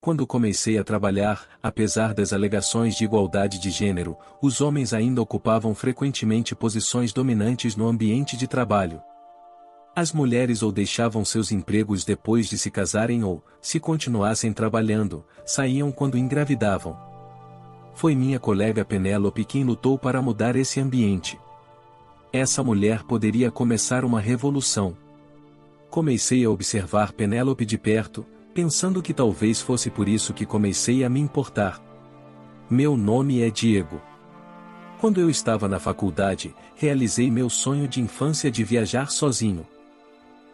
Quando comecei a trabalhar, apesar das alegações de igualdade de gênero, os homens ainda ocupavam frequentemente posições dominantes no ambiente de trabalho. As mulheres ou deixavam seus empregos depois de se casarem ou, se continuassem trabalhando, saíam quando engravidavam. Foi minha colega Penélope quem lutou para mudar esse ambiente. Essa mulher poderia começar uma revolução. Comecei a observar Penélope de perto, pensando que talvez fosse por isso que comecei a me importar. Meu nome é Diego. Quando eu estava na faculdade, realizei meu sonho de infância de viajar sozinho.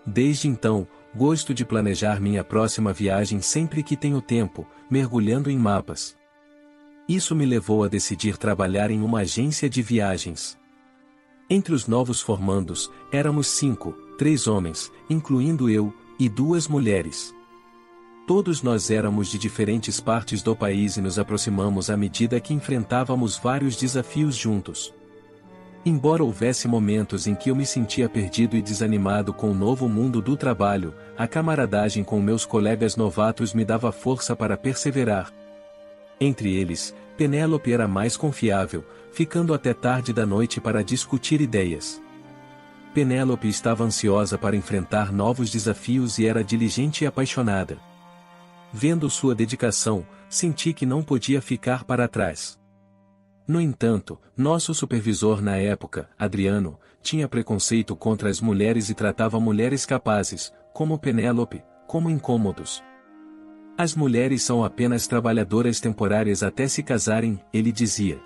Desde então, gosto de planejar minha próxima viagem sempre que tenho tempo, mergulhando em mapas. Isso me levou a decidir trabalhar em uma agência de viagens. Entre os novos formandos, éramos 5, 3 homens, incluindo eu, e 2 mulheres. Todos nós éramos de diferentes partes do país e nos aproximamos à medida que enfrentávamos vários desafios juntos. Embora houvesse momentos em que eu me sentia perdido e desanimado com o novo mundo do trabalho, a camaradagem com meus colegas novatos me dava força para perseverar. Entre eles, Penélope era mais confiável, ficando até tarde da noite para discutir ideias. Penélope estava ansiosa para enfrentar novos desafios e era diligente e apaixonada. Vendo sua dedicação, senti que não podia ficar para trás. No entanto, nosso supervisor na época, Adriano, tinha preconceito contra as mulheres e tratava mulheres capazes, como Penélope, como incômodos. As mulheres são apenas trabalhadoras temporárias até se casarem, ele dizia.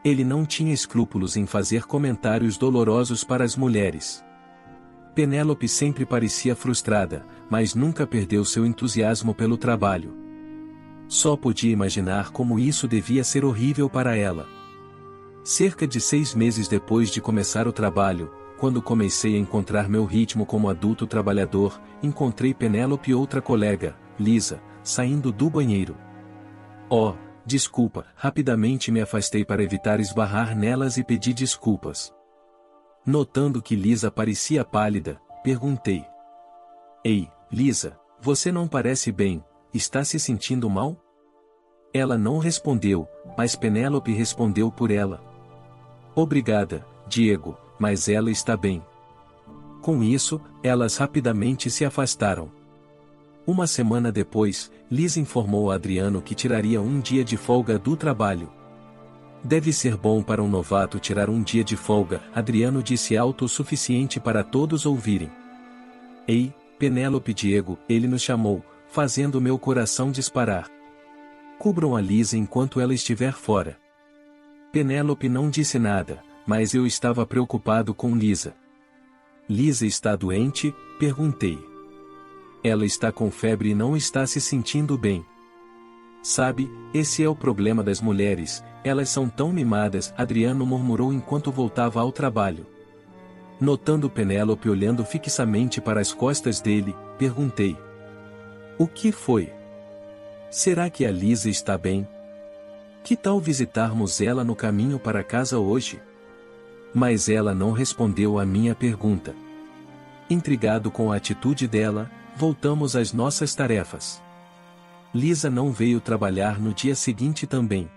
Ele não tinha escrúpulos em fazer comentários dolorosos para as mulheres. Penélope sempre parecia frustrada, mas nunca perdeu seu entusiasmo pelo trabalho. Só podia imaginar como isso devia ser horrível para ela. Cerca de 6 meses depois de começar o trabalho, quando comecei a encontrar meu ritmo como adulto trabalhador, encontrei Penélope e outra colega, Lisa, saindo do banheiro. Oh, desculpa, rapidamente me afastei para evitar esbarrar nelas e pedi desculpas. Notando que Lisa parecia pálida, perguntei. Ei, Lisa, você não parece bem, está se sentindo mal? Ela não respondeu, mas Penélope respondeu por ela. Obrigada, Diego, mas ela está bem. Com isso, elas rapidamente se afastaram. Uma semana depois, Lisa informou a Adriano que tiraria um dia de folga do trabalho. Deve ser bom para um novato tirar um dia de folga, Adriano disse alto o suficiente para todos ouvirem. Ei, Penélope Diego, ele nos chamou, fazendo meu coração disparar. Cubram a Lisa enquanto ela estiver fora. Penélope não disse nada, mas eu estava preocupado com Lisa. Lisa está doente? Perguntei. Ela está com febre e não está se sentindo bem. Sabe, esse é o problema das mulheres, elas são tão mimadas, Adriano murmurou enquanto voltava ao trabalho. Notando Penélope olhando fixamente para as costas dele, perguntei. O que foi? Será que a Lisa está bem? Que tal visitarmos ela no caminho para casa hoje? Mas ela não respondeu à minha pergunta. Intrigado com a atitude dela, voltamos às nossas tarefas. Lisa não veio trabalhar no dia seguinte também.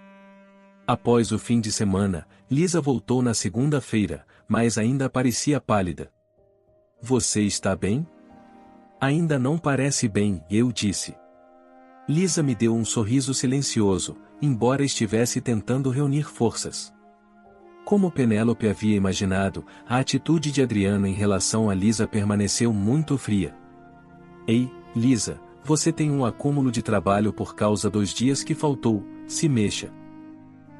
Após o fim de semana, Lisa voltou na segunda-feira, mas ainda parecia pálida. Você está bem? Ainda não parece bem, eu disse. Lisa me deu um sorriso silencioso, embora estivesse tentando reunir forças. Como Penélope havia imaginado, a atitude de Adriano em relação a Lisa permaneceu muito fria. Ei, Lisa, você tem um acúmulo de trabalho por causa dos dias que faltou, se mexa.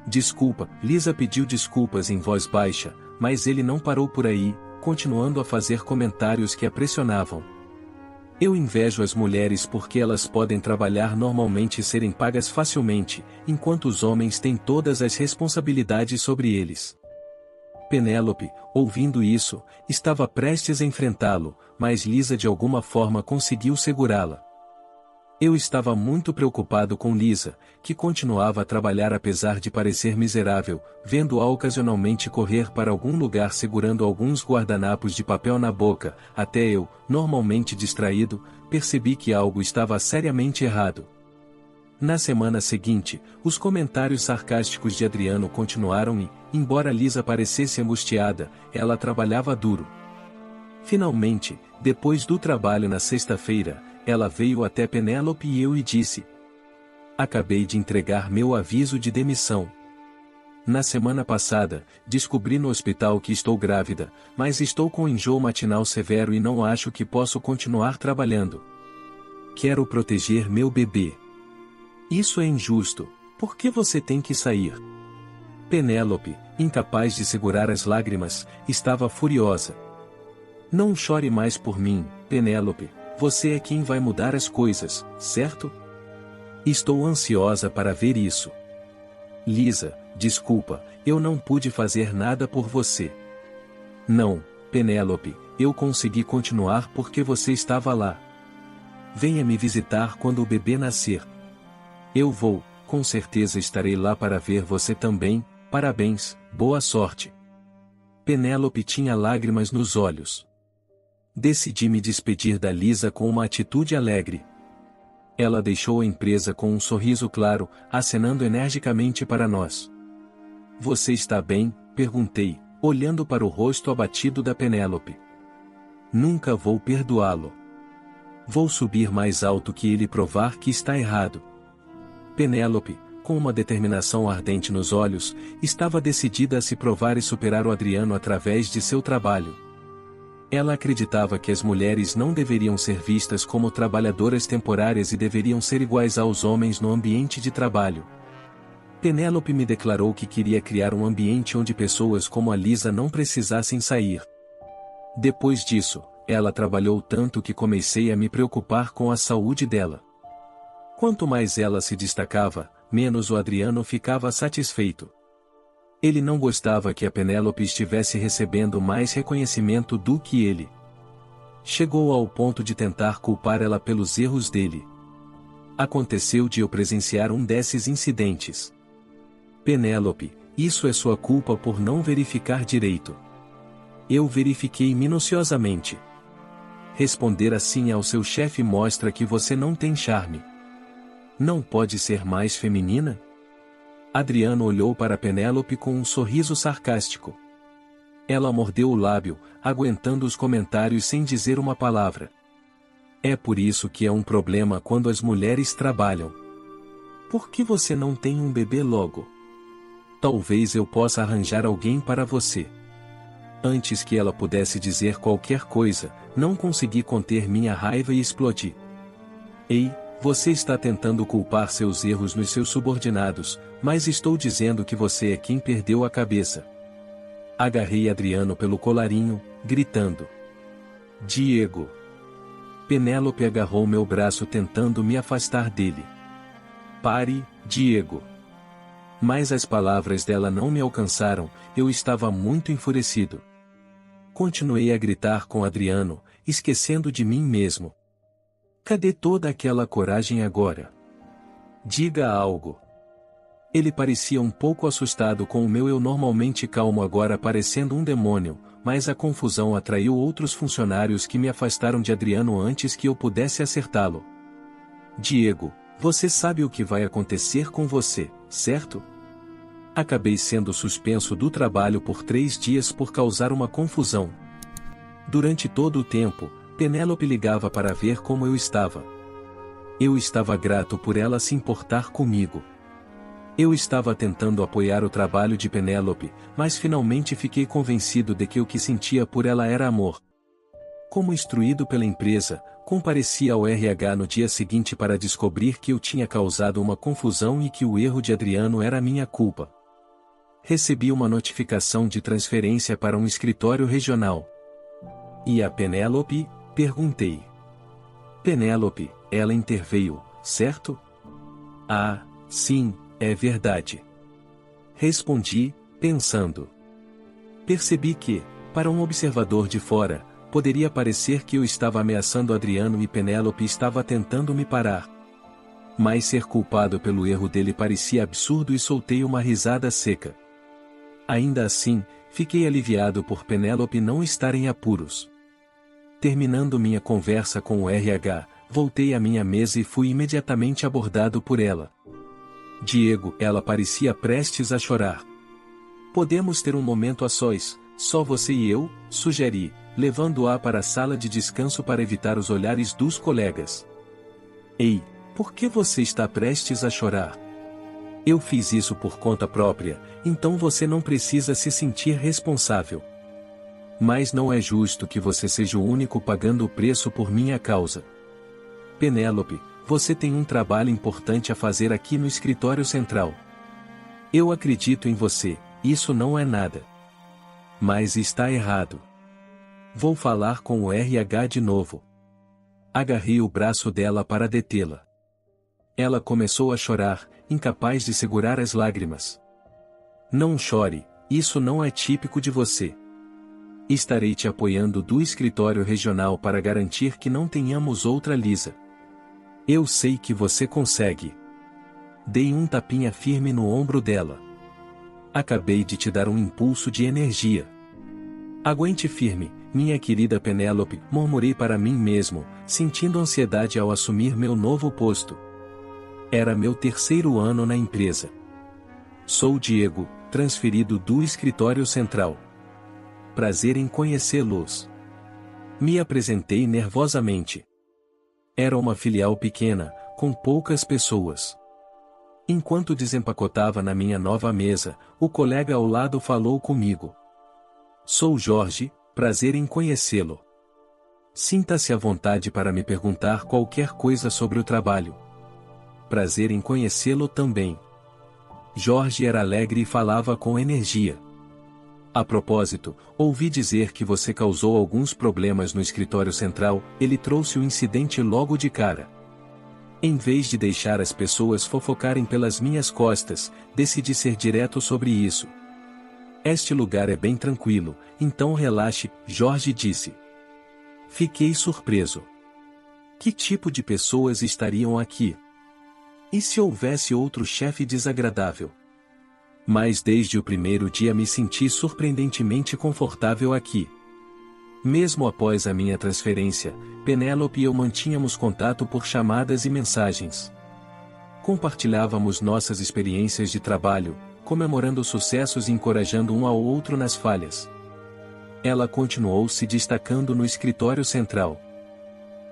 Desculpa, Lisa pediu desculpas em voz baixa, mas ele não parou por aí, continuando a fazer comentários que a pressionavam. Eu invejo as mulheres porque elas podem trabalhar normalmente e serem pagas facilmente, enquanto os homens têm todas as responsabilidades sobre eles. Penélope, ouvindo isso, estava prestes a enfrentá-lo, mas Lisa de alguma forma conseguiu segurá-la. Eu estava muito preocupado com Lisa, que continuava a trabalhar apesar de parecer miserável, vendo-a ocasionalmente correr para algum lugar segurando alguns guardanapos de papel na boca, até eu, normalmente distraído, percebi que algo estava seriamente errado. Na semana seguinte, os comentários sarcásticos de Adriano continuaram e, embora Lisa parecesse angustiada, ela trabalhava duro. Finalmente, depois do trabalho na sexta-feira, ela veio até Penélope e eu e disse: acabei de entregar meu aviso de demissão. Na semana passada, descobri no hospital que estou grávida, mas estou com enjoo matinal severo e não acho que posso continuar trabalhando. Quero proteger meu bebê. Isso é injusto. Por que você tem que sair? Penélope, incapaz de segurar as lágrimas, estava furiosa. Não chore mais por mim, Penélope. Você é quem vai mudar as coisas, certo? Estou ansiosa para ver isso. Lisa, desculpa, eu não pude fazer nada por você. Não, Penélope, eu consegui continuar porque você estava lá. Venha me visitar quando o bebê nascer. Eu vou, com certeza estarei lá para ver você também. Parabéns, boa sorte. Penélope tinha lágrimas nos olhos. Decidi me despedir da Lisa com uma atitude alegre. Ela deixou a empresa com um sorriso claro, acenando energicamente para nós. Você está bem? Perguntei, olhando para o rosto abatido da Penélope. Nunca vou perdoá-lo. Vou subir mais alto que ele e provar que está errado. Penélope, com uma determinação ardente nos olhos, estava decidida a se provar e superar o Adriano através de seu trabalho. Ela acreditava que as mulheres não deveriam ser vistas como trabalhadoras temporárias e deveriam ser iguais aos homens no ambiente de trabalho. Penélope me declarou que queria criar um ambiente onde pessoas como a Lisa não precisassem sair. Depois disso, ela trabalhou tanto que comecei a me preocupar com a saúde dela. Quanto mais ela se destacava, menos o Adriano ficava satisfeito. Ele não gostava que a Penélope estivesse recebendo mais reconhecimento do que ele. Chegou ao ponto de tentar culpar ela pelos erros dele. Aconteceu de eu presenciar um desses incidentes. Penélope, isso é sua culpa por não verificar direito. Eu verifiquei minuciosamente. Responder assim ao seu chefe mostra que você não tem charme. Não pode ser mais feminina? Adriano olhou para Penélope com um sorriso sarcástico. Ela mordeu o lábio, aguentando os comentários sem dizer uma palavra. É por isso que é um problema quando as mulheres trabalham. Por que você não tem um bebê logo? Talvez eu possa arranjar alguém para você. Antes que ela pudesse dizer qualquer coisa, não consegui conter minha raiva e explodi. Ei, você está tentando culpar seus erros nos seus subordinados, mas estou dizendo que você é quem perdeu a cabeça. Agarrei Adriano pelo colarinho, gritando: Diego! Penélope agarrou meu braço tentando me afastar dele. Pare, Diego! Mas as palavras dela não me alcançaram, eu estava muito enfurecido. Continuei a gritar com Adriano, esquecendo de mim mesmo. Cadê toda aquela coragem agora? Diga algo. Ele parecia um pouco assustado com o meu eu normalmente calmo agora parecendo um demônio, mas a confusão atraiu outros funcionários que me afastaram de Adriano antes que eu pudesse acertá-lo. Diego, você sabe o que vai acontecer com você, certo? Acabei sendo suspenso do trabalho por 3 dias por causar uma confusão. Durante todo o tempo, Penélope ligava para ver como eu estava. Eu estava grato por ela se importar comigo. Eu estava tentando apoiar o trabalho de Penélope, mas finalmente fiquei convencido de que o que sentia por ela era amor. Como instruído pela empresa, compareci ao RH no dia seguinte para descobrir que eu tinha causado uma confusão e que o erro de Adriano era minha culpa. Recebi uma notificação de transferência para um escritório regional. E a Penélope? Perguntei. Penélope, ela interveio, certo? Ah, sim, é verdade. Respondi, pensando. Percebi que, para um observador de fora, poderia parecer que eu estava ameaçando Adriano e Penélope estava tentando me parar. Mas ser culpado pelo erro dele parecia absurdo e soltei uma risada seca. Ainda assim, fiquei aliviado por Penélope não estar em apuros. Terminando minha conversa com o RH, voltei à minha mesa e fui imediatamente abordado por ela. Diego, ela parecia prestes a chorar. Podemos ter um momento a sós, só você e eu, sugeri, levando-a para a sala de descanso para evitar os olhares dos colegas. Ei, por que você está prestes a chorar? Eu fiz isso por conta própria, então você não precisa se sentir responsável. Mas não é justo que você seja o único pagando o preço por minha causa. Penélope, você tem um trabalho importante a fazer aqui no escritório central. Eu acredito em você, isso não é nada. Mas está errado. Vou falar com o RH de novo. Agarrei o braço dela para detê-la. Ela começou a chorar, incapaz de segurar as lágrimas. Não chore, isso não é típico de você. Estarei te apoiando do escritório regional para garantir que não tenhamos outra Lisa. Eu sei que você consegue. Dei um tapinha firme no ombro dela. Acabei de te dar um impulso de energia. Aguente firme, minha querida Penélope, murmurei para mim mesmo, sentindo ansiedade ao assumir meu novo posto. Era meu 3º ano na empresa. Sou Diego, transferido do escritório central. Prazer em conhecê-los. Me apresentei nervosamente. Era uma filial pequena, com poucas pessoas. Enquanto desempacotava na minha nova mesa, o colega ao lado falou comigo. Sou Jorge, prazer em conhecê-lo. Sinta-se à vontade para me perguntar qualquer coisa sobre o trabalho. Prazer em conhecê-lo também. Jorge era alegre e falava com energia. A propósito, ouvi dizer que você causou alguns problemas no escritório central, ele trouxe o incidente logo de cara. Em vez de deixar as pessoas fofocarem pelas minhas costas, decidi ser direto sobre isso. Este lugar é bem tranquilo, então relaxe, Jorge disse. Fiquei surpreso. Que tipo de pessoas estariam aqui? E se houvesse outro chefe desagradável? Mas desde o primeiro dia me senti surpreendentemente confortável aqui. Mesmo após a minha transferência, Penélope e eu mantínhamos contato por chamadas e mensagens. Compartilhávamos nossas experiências de trabalho, comemorando sucessos e encorajando um ao outro nas falhas. Ela continuou se destacando no escritório central.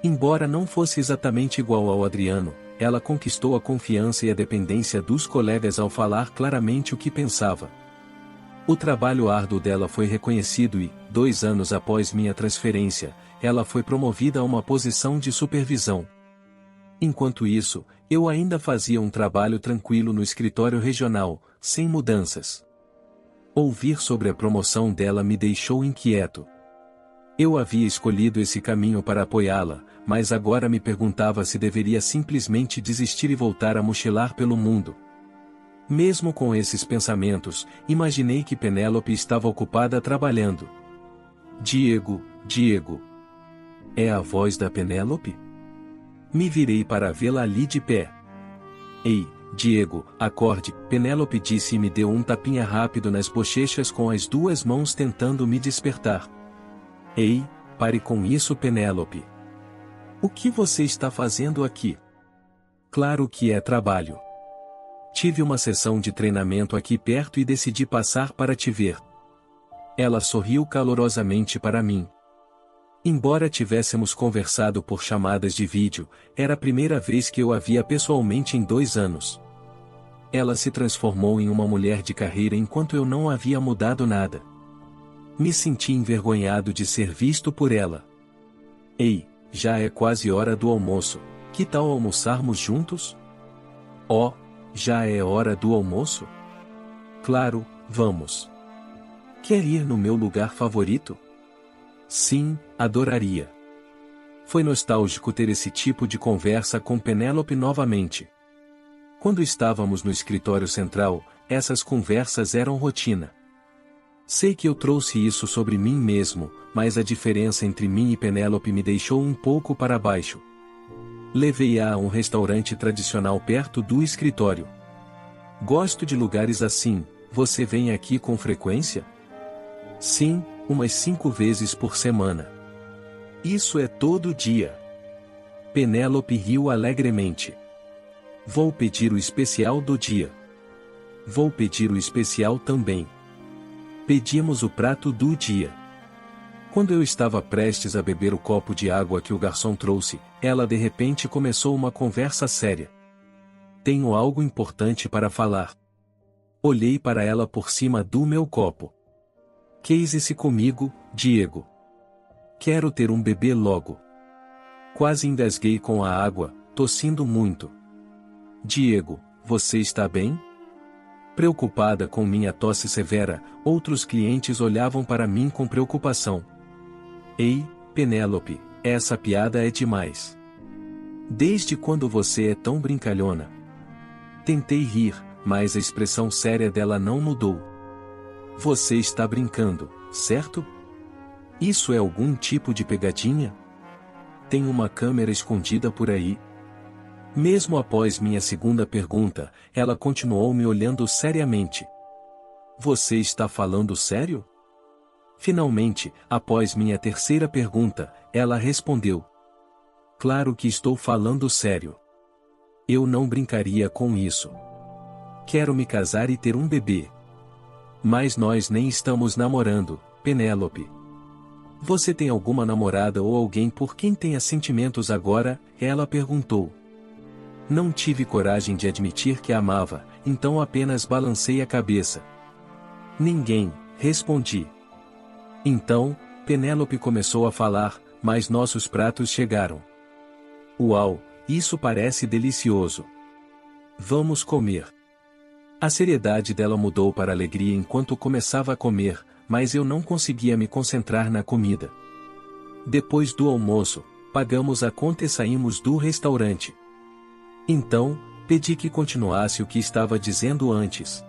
Embora não fosse exatamente igual ao Adriano, ela conquistou a confiança e a dependência dos colegas ao falar claramente o que pensava. O trabalho árduo dela foi reconhecido e, 2 anos após minha transferência, ela foi promovida a uma posição de supervisão. Enquanto isso, eu ainda fazia um trabalho tranquilo no escritório regional, sem mudanças. Ouvir sobre a promoção dela me deixou inquieto. Eu havia escolhido esse caminho para apoiá-la, mas agora me perguntava se deveria simplesmente desistir e voltar a mochilar pelo mundo. Mesmo com esses pensamentos, imaginei que Penélope estava ocupada trabalhando. Diego. É a voz da Penélope? Me virei para vê-la ali de pé. Ei, Diego, acorde, Penélope disse e me deu um tapinha rápido nas bochechas com as 2 mãos tentando me despertar. Ei, pare com isso, Penélope. O que você está fazendo aqui? Claro que é trabalho. Tive uma sessão de treinamento aqui perto e decidi passar para te ver. Ela sorriu calorosamente para mim. Embora tivéssemos conversado por chamadas de vídeo, era a primeira vez que eu a via pessoalmente em 2 anos. Ela se transformou em uma mulher de carreira enquanto eu não havia mudado nada. Me senti envergonhado de ser visto por ela. Ei, já é quase hora do almoço, que tal almoçarmos juntos? Oh, já é hora do almoço? Claro, vamos. Quer ir no meu lugar favorito? Sim, adoraria. Foi nostálgico ter esse tipo de conversa com Penélope novamente. Quando estávamos no escritório central, essas conversas eram rotina. Sei que eu trouxe isso sobre mim mesmo, mas a diferença entre mim e Penélope me deixou um pouco para baixo. Levei-a a um restaurante tradicional perto do escritório. Gosto de lugares assim, você vem aqui com frequência? Sim, umas 5 vezes por semana. Isso é todo dia. Penélope riu alegremente. Vou pedir o especial do dia. Vou pedir o especial também. Pedimos o prato do dia. Quando eu estava prestes a beber o copo de água que o garçom trouxe, ela de repente começou uma conversa séria. Tenho algo importante para falar. Olhei para ela por cima do meu copo. Case-se comigo, Diego. Quero ter um bebê logo. Quase engasguei com a água, tossindo muito. Diego, você está bem? Preocupada com minha tosse severa, outros clientes olhavam para mim com preocupação. Ei, Penélope, essa piada é demais. Desde quando você é tão brincalhona? Tentei rir, mas a expressão séria dela não mudou. Você está brincando, certo? Isso é algum tipo de pegadinha? Tem uma câmera escondida por aí? Mesmo após minha segunda pergunta, ela continuou me olhando seriamente. Você está falando sério? Finalmente, após minha terceira pergunta, ela respondeu. Claro que estou falando sério. Eu não brincaria com isso. Quero me casar e ter um bebê. Mas nós nem estamos namorando, Penélope. Você tem alguma namorada ou alguém por quem tenha sentimentos agora? Ela perguntou. Não tive coragem de admitir que a amava, então apenas balancei a cabeça. Ninguém, respondi. Então, Penélope começou a falar, mas nossos pratos chegaram. Uau, isso parece delicioso. Vamos comer. A seriedade dela mudou para alegria enquanto começava a comer, mas eu não conseguia me concentrar na comida. Depois do almoço, pagamos a conta e saímos do restaurante. Então, pedi que continuasse o que estava dizendo antes.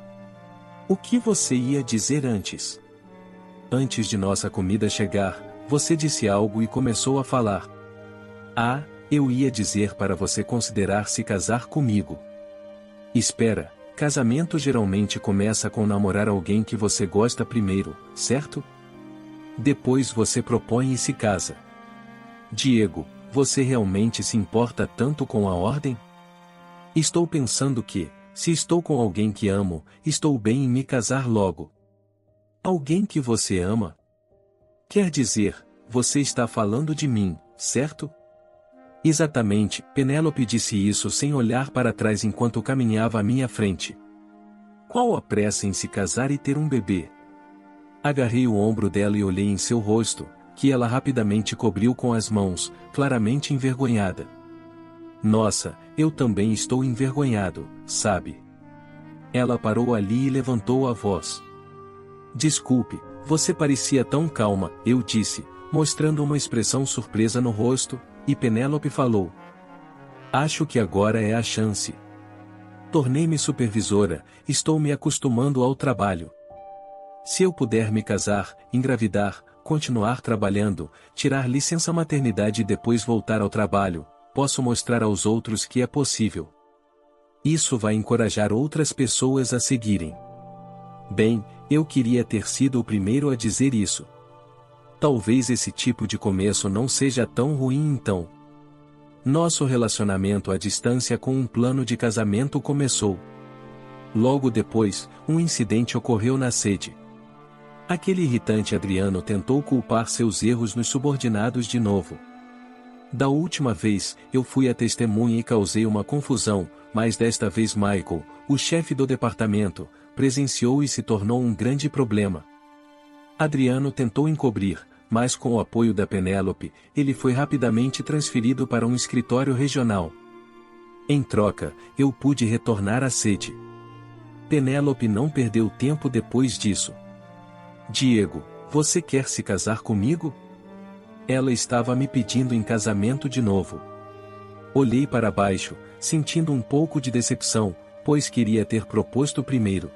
O que você ia dizer antes? Antes de nossa comida chegar, você disse algo e começou a falar. Ah, eu ia dizer para você considerar se casar comigo. Espera, casamento geralmente começa com namorar alguém que você gosta primeiro, certo? Depois você propõe e se casa. Diego, você realmente se importa tanto com a ordem? Estou pensando que, se estou com alguém que amo, estou bem em me casar logo. Alguém que você ama? Quer dizer, você está falando de mim, certo? Exatamente, Penélope disse isso sem olhar para trás enquanto caminhava à minha frente. Qual a pressa em se casar e ter um bebê? Agarrei o ombro dela e olhei em seu rosto, que ela rapidamente cobriu com as mãos, claramente envergonhada. Nossa, eu também estou envergonhado, sabe? Ela parou ali e levantou a voz. Desculpe, você parecia tão calma, eu disse, mostrando uma expressão surpresa no rosto, e Penélope falou. Acho que agora é a chance. Tornei-me supervisora, estou me acostumando ao trabalho. Se eu puder me casar, engravidar, continuar trabalhando, tirar licença maternidade e depois voltar ao trabalho, posso mostrar aos outros que é possível. Isso vai encorajar outras pessoas a seguirem. Bem, eu queria ter sido o primeiro a dizer isso. Talvez esse tipo de começo não seja tão ruim então. Nosso relacionamento à distância com um plano de casamento começou. Logo depois, um incidente ocorreu na sede. Aquele irritante Adriano tentou culpar seus erros nos subordinados de novo. Da última vez, eu fui a testemunha e causei uma confusão, mas desta vez Michael, o chefe do departamento, presenciou e se tornou um grande problema. Adriano tentou encobrir, mas com o apoio da Penélope, ele foi rapidamente transferido para um escritório regional. Em troca, eu pude retornar à sede. Penélope não perdeu tempo depois disso. Diego, você quer se casar comigo? Ela estava me pedindo em casamento de novo. Olhei para baixo, sentindo um pouco de decepção, pois queria ter proposto primeiro.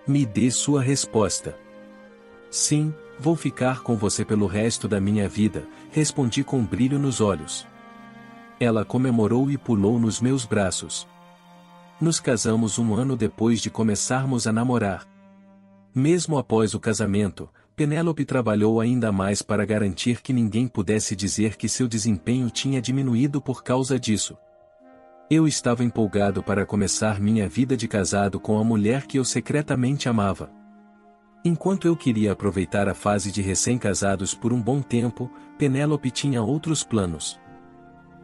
Me dê sua resposta. Sim, vou ficar com você pelo resto da minha vida, respondi com brilho nos olhos. Ela comemorou e pulou nos meus braços. Nos casamos um ano depois de começarmos a namorar. Mesmo após o casamento, Penélope trabalhou ainda mais para garantir que ninguém pudesse dizer que seu desempenho tinha diminuído por causa disso. Eu estava empolgado para começar minha vida de casado com a mulher que eu secretamente amava. Enquanto eu queria aproveitar a fase de recém-casados por um bom tempo, Penélope tinha outros planos.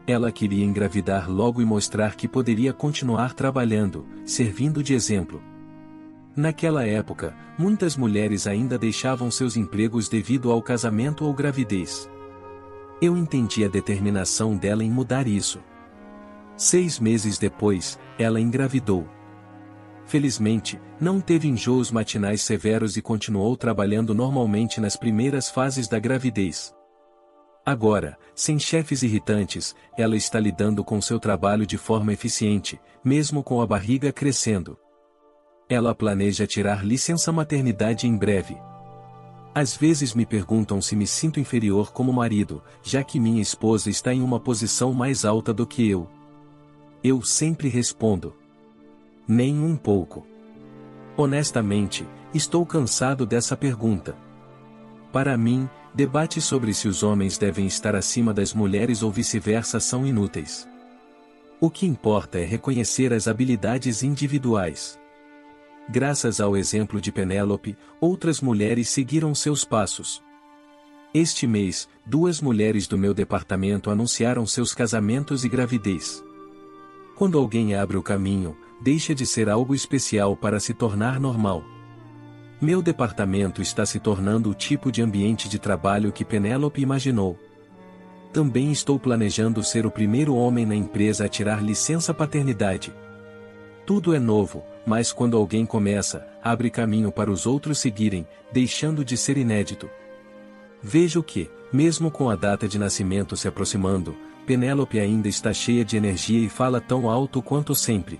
Ela queria engravidar logo e mostrar que poderia continuar trabalhando, servindo de exemplo. Naquela época, muitas mulheres ainda deixavam seus empregos devido ao casamento ou gravidez. Eu entendi a determinação dela em mudar isso. 6 meses depois, ela engravidou. Felizmente, não teve enjoos matinais severos e continuou trabalhando normalmente nas primeiras fases da gravidez. Agora, sem chefes irritantes, ela está lidando com seu trabalho de forma eficiente, mesmo com a barriga crescendo. Ela planeja tirar licença maternidade em breve. Às vezes me perguntam se me sinto inferior como marido, já que minha esposa está em uma posição mais alta do que eu. Eu sempre respondo: nem um pouco. Honestamente, estou cansado dessa pergunta. Para mim, debates sobre se os homens devem estar acima das mulheres ou vice-versa são inúteis. O que importa é reconhecer as habilidades individuais. Graças ao exemplo de Penélope, outras mulheres seguiram seus passos. Este mês, 2 mulheres do meu departamento anunciaram seus casamentos e gravidez. Quando alguém abre o caminho, deixa de ser algo especial para se tornar normal. Meu departamento está se tornando o tipo de ambiente de trabalho que Penélope imaginou. Também estou planejando ser o primeiro homem na empresa a tirar licença paternidade. Tudo é novo, mas quando alguém começa, abre caminho para os outros seguirem, deixando de ser inédito. Vejo que, mesmo com a data de nascimento se aproximando, Penélope ainda está cheia de energia e fala tão alto quanto sempre.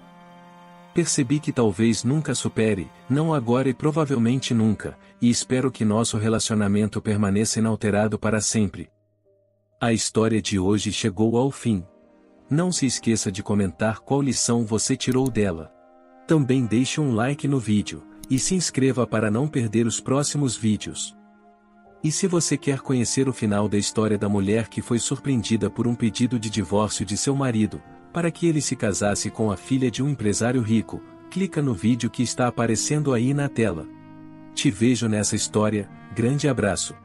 Percebi que talvez nunca supere, não agora e provavelmente nunca, e espero que nosso relacionamento permaneça inalterado para sempre. A história de hoje chegou ao fim. Não se esqueça de comentar qual lição você tirou dela. Também deixe um like no vídeo, e se inscreva para não perder os próximos vídeos. E se você quer conhecer o final da história da mulher que foi surpreendida por um pedido de divórcio de seu marido, para que ele se casasse com a filha de um empresário rico, clica no vídeo que está aparecendo aí na tela. Te vejo nessa história, grande abraço.